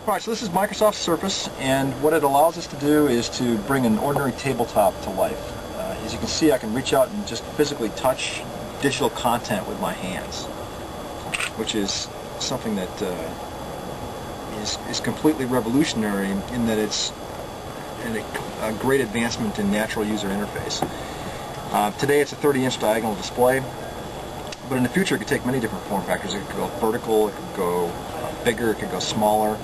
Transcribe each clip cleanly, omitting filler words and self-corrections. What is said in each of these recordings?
Alright, so this is Microsoft Surface, and what it allows us to do is to bring an ordinary tabletop to life. As you can see, I can reach out and just physically touch digital content with my hands, which is something that is completely revolutionary in that it's a great advancement in natural user interface. Today it's a 30-inch diagonal display, but in the future it could take many different form factors. It could go vertical, it could go bigger, it could go smaller.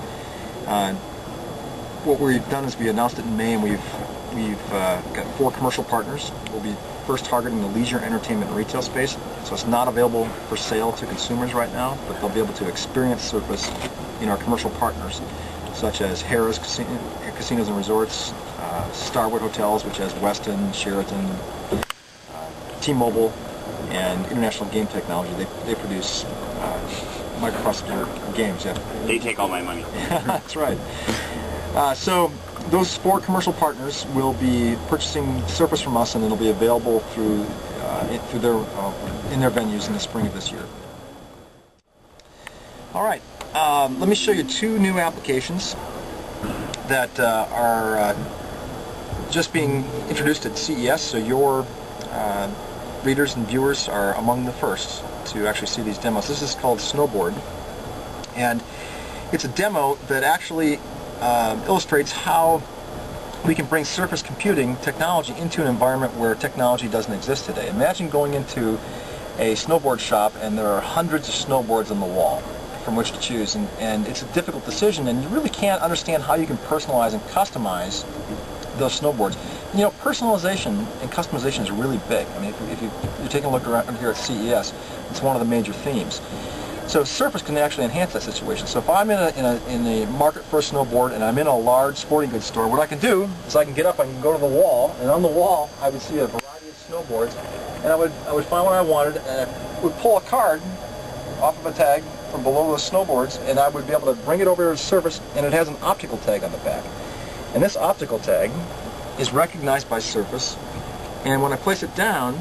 What we've done is we announced it in May, and we've got 4 commercial partners. We'll be first targeting the leisure, entertainment, and retail space. So it's not available for sale to consumers right now, but they'll be able to experience Surface in our commercial partners, such as Harrah's Casinos and Resorts, Starwood Hotels, which has Westin, Sheraton, T-Mobile, and International Game Technology. They produce microprocessor games. Yeah. They take all my money. That's right. So those 4 commercial partners will be purchasing Surface from us, and it'll be available through in their venues in the spring of this year. All right. Let me show you 2 new applications that are just being introduced at CES. So your readers and viewers are among the first to actually see these demos. This is called Snowboard, and it's a demo that actually illustrates how we can bring surface computing technology into an environment where technology doesn't exist today. Imagine going into a snowboard shop and there are hundreds of snowboards on the wall from which to choose, and it's a difficult decision, and you really can't understand how you can personalize and customize those snowboards. You know, personalization and customization is really big. I mean, if you're taking a look around here at CES, it's one of the major themes. So Surface can actually enhance that situation. So if I'm in a market for a snowboard and I'm in a large sporting goods store, what I can do is I can get up, I can go to the wall, and on the wall I would see a variety of snowboards, and I would find what I wanted, and I would pull a card off of a tag from below those snowboards, and I would be able to bring it over to Surface, and it has an optical tag on the back. And this optical tag is recognized by Surface, and when I place it down,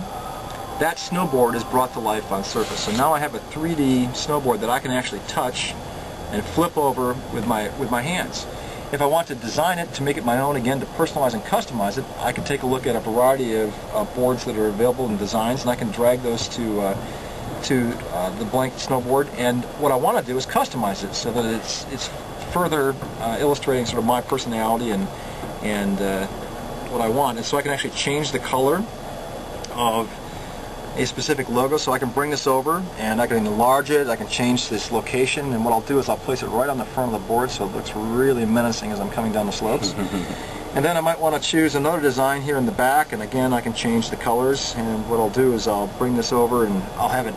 that snowboard is brought to life on Surface. So now I have a 3D snowboard that I can actually touch and flip over with my hands. If I want to design it to make it my own, again, to personalize and customize it, I can take a look at a variety of boards that are available in designs, and I can drag those to the blank snowboard. And what I want to do is customize it so that it's further illustrating sort of my personality and what I want. And so I can actually change the color of a specific logo, so I can bring this over and I can enlarge it, I can change this location, and what I'll do is I'll place it right on the front of the board so it looks really menacing as I'm coming down the slopes. And then I might want to choose another design here in the back, and again I can change the colors, and what I'll do is I'll bring this over and I'll have it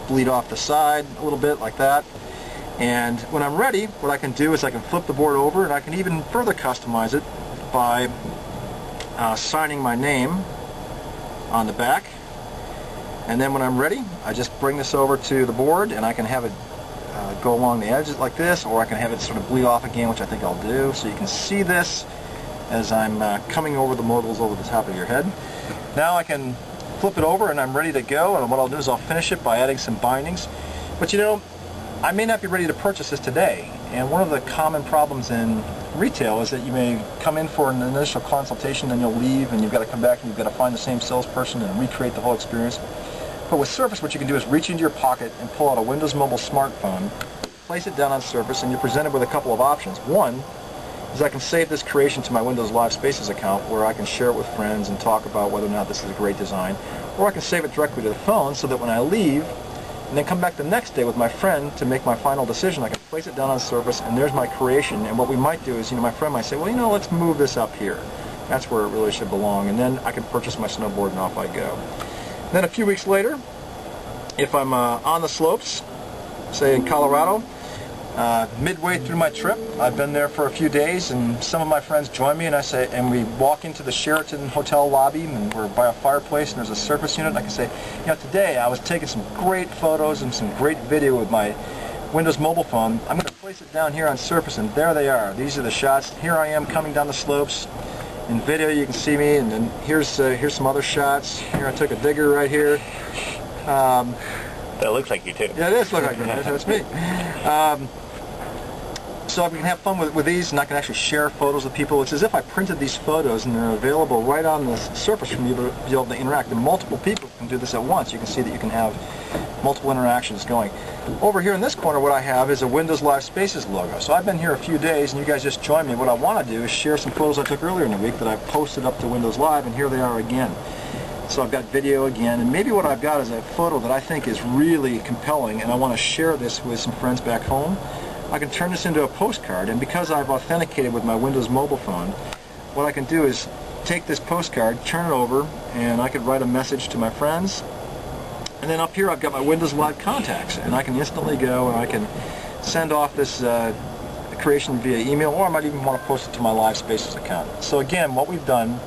bleed off the side a little bit like that. And when I'm ready, what I can do is I can flip the board over, and I can even further customize it by signing my name on the back. And then when I'm ready, I just bring this over to the board, and I can have it go along the edges like this, or I can have it sort of bleed off again, which I think I'll do. So you can see this as I'm coming over the moguls over the top of your head. Now I can flip it over and I'm ready to go, and what I'll do is I'll finish it by adding some bindings. But you know, I may not be ready to purchase this today, and one of the common problems in retail is that you may come in for an initial consultation, then you'll leave, and you've got to come back and you've got to find the same salesperson and recreate the whole experience. But with Surface, what you can do is reach into your pocket and pull out a Windows Mobile smartphone, place it down on Surface, and you're presented with a couple of options. One is I can save this creation to my Windows Live Spaces account, where I can share it with friends and talk about whether or not this is a great design. Or I can save it directly to the phone, so that when I leave and then come back the next day with my friend to make my final decision, I can place it down on Surface, and there's my creation. And what we might do is, you know, my friend might say, well, you know, let's move this up here. That's where it really should belong. And then I can purchase my snowboard, and off I go. Then a few weeks later, if I'm on the slopes, say in Colorado, midway through my trip, I've been there for a few days, and some of my friends join me, and we walk into the Sheraton hotel lobby, and we're by a fireplace, and there's a Surface unit, and I can say, you know, today I was taking some great photos and some great video with my Windows mobile phone. I'm going to place it down here on Surface, and there they are. These are the shots. Here I am coming down the slopes. In video you can see me, and then here's some other shots. Here I took a digger right here. That looks like you too. Yeah, it does look like me. That's me. So I can have fun with these, and I can actually share photos with people. It's as if I printed these photos and they're available right on the surface for me to be able to interact. And multiple people can do this at once. You can see that you can have multiple interactions going. Over here in this corner, what I have is a Windows Live Spaces logo. So I've been here a few days, and you guys just joined me. What I want to do is share some photos I took earlier in the week that I posted up to Windows Live, and here they are again. So I've got video again, and maybe what I've got is a photo that I think is really compelling, and I want to share this with some friends back home. I can turn this into a postcard, and because I've authenticated with my Windows mobile phone, what I can do is take this postcard, turn it over, and I could write a message to my friends. And then up here I've got my Windows Live contacts, and I can instantly go and I can send off this creation via email, or I might even want to post it to my Live Spaces account. So again, what we've done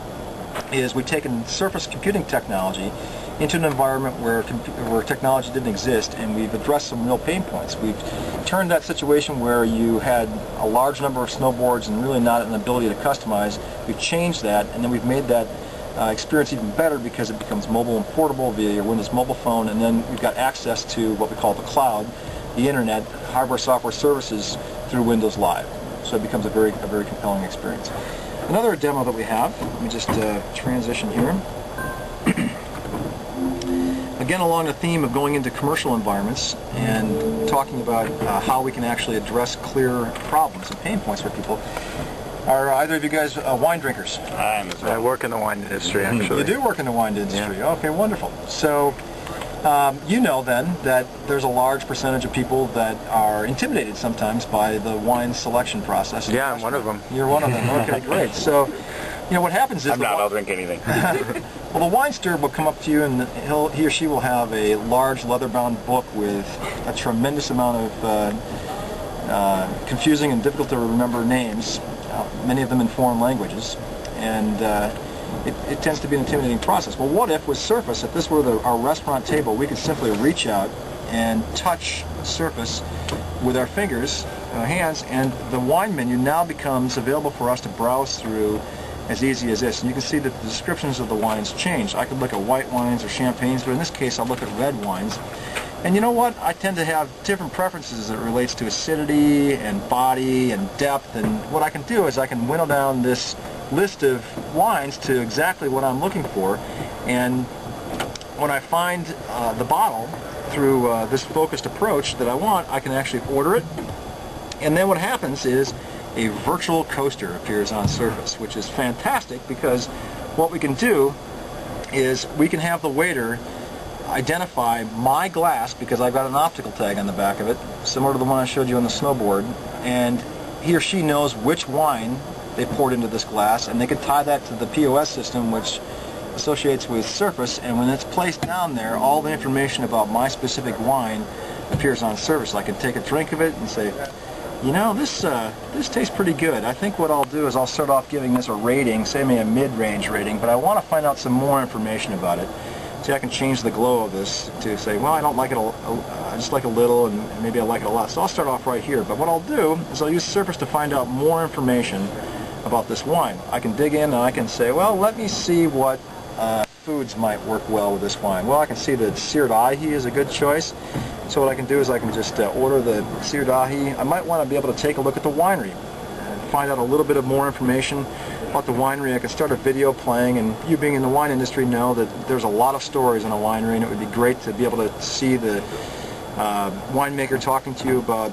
is we've taken Surface computing technology into an environment where technology didn't exist, and we've addressed some real pain points. We've turned that situation where you had a large number of snowboards and really not an ability to customize. We've changed that, and then we've made that experience even better because it becomes mobile and portable via your Windows mobile phone, and then we've got access to what we call the cloud, the internet, hardware, software services through Windows Live. So it becomes a very compelling experience. Another demo that we have, let me just transition here. Again, along the theme of going into commercial environments and talking about how we can actually address clear problems and pain points for people. Are either of you guys wine drinkers? I work in the wine industry, actually. You do work in the wine industry? Yeah. Okay, wonderful. So, you know then that there's a large percentage of people that are intimidated sometimes by the wine selection process. Yeah, I'm one of them. You're one of them. Okay, great. So, you know what happens is I'll drink anything. Well, the wine steward will come up to you, and he or she will have a large leather-bound book with a tremendous amount of confusing and difficult to remember names, many of them in foreign languages, and it tends to be an intimidating process. Well, what if with Surface, if this were our restaurant table, we could simply reach out and touch Surface with our fingers, hands, and the wine menu now becomes available for us to browse through as easy as this. And you can see that the descriptions of the wines change. I could look at white wines or champagnes, but in this case I'll look at red wines. And you know what? I tend to have different preferences as it relates to acidity and body and depth, and what I can do is I can winnow down this list of wines to exactly what I'm looking for, and when I find the bottle through this focused approach that I want, I can actually order it, and then what happens is a virtual coaster appears on Surface, which is fantastic because what we can do is we can have the waiter identify my glass, because I've got an optical tag on the back of it, similar to the one I showed you on the snowboard, and he or she knows which wine they poured into this glass, and they can tie that to the POS system, which associates with Surface, and when it's placed down there, all the information about my specific wine appears on Surface. I can take a drink of it and say, you know, this tastes pretty good. I think what I'll do is I'll start off giving this a rating, say maybe a mid-range rating, but I want to find out some more information about it. See, I can change the glow of this to say, well, I don't like it, I just like a little, and maybe I like it a lot. So I'll start off right here. But what I'll do is I'll use Surface to find out more information about this wine. I can dig in and I can say, well, let me see what foods might work well with this wine. Well, I can see that seared ahi is a good choice. So what I can do is I can just order the seared ahi. I might want to be able to take a look at the winery and find out a little bit of more information about the winery. I can start a video playing, and you being in the wine industry know that there's a lot of stories in a winery, and it would be great to be able to see the winemaker talking to you about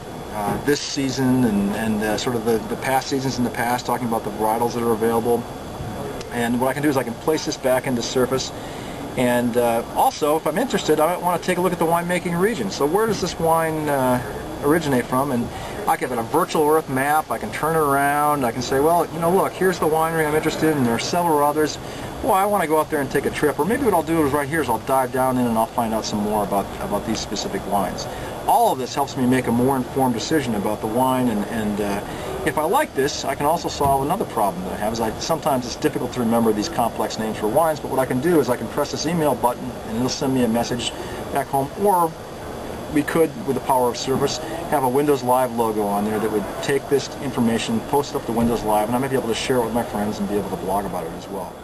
this season and sort of the past seasons in the past, talking about the varietals that are available. And what I can do is I can place this back into Surface. And also, if I'm interested, I might want to take a look at the winemaking region. So where does this wine originate from? And I can have a virtual Earth map. I can turn it around. I can say, well, you know, look, here's the winery I'm interested in, and there are several others. Well, I want to go out there and take a trip. Or maybe what I'll do is right here is I'll dive down in and I'll find out some more about these specific wines. All of this helps me make a more informed decision about the wine, and if I like this, I can also solve another problem that I have. Sometimes it's difficult to remember these complex names for wines, but what I can do is I can press this email button and it'll send me a message back home, or we could, with the power of Surface, have a Windows Live logo on there that would take this information, post it up to Windows Live, and I might be able to share it with my friends and be able to blog about it as well.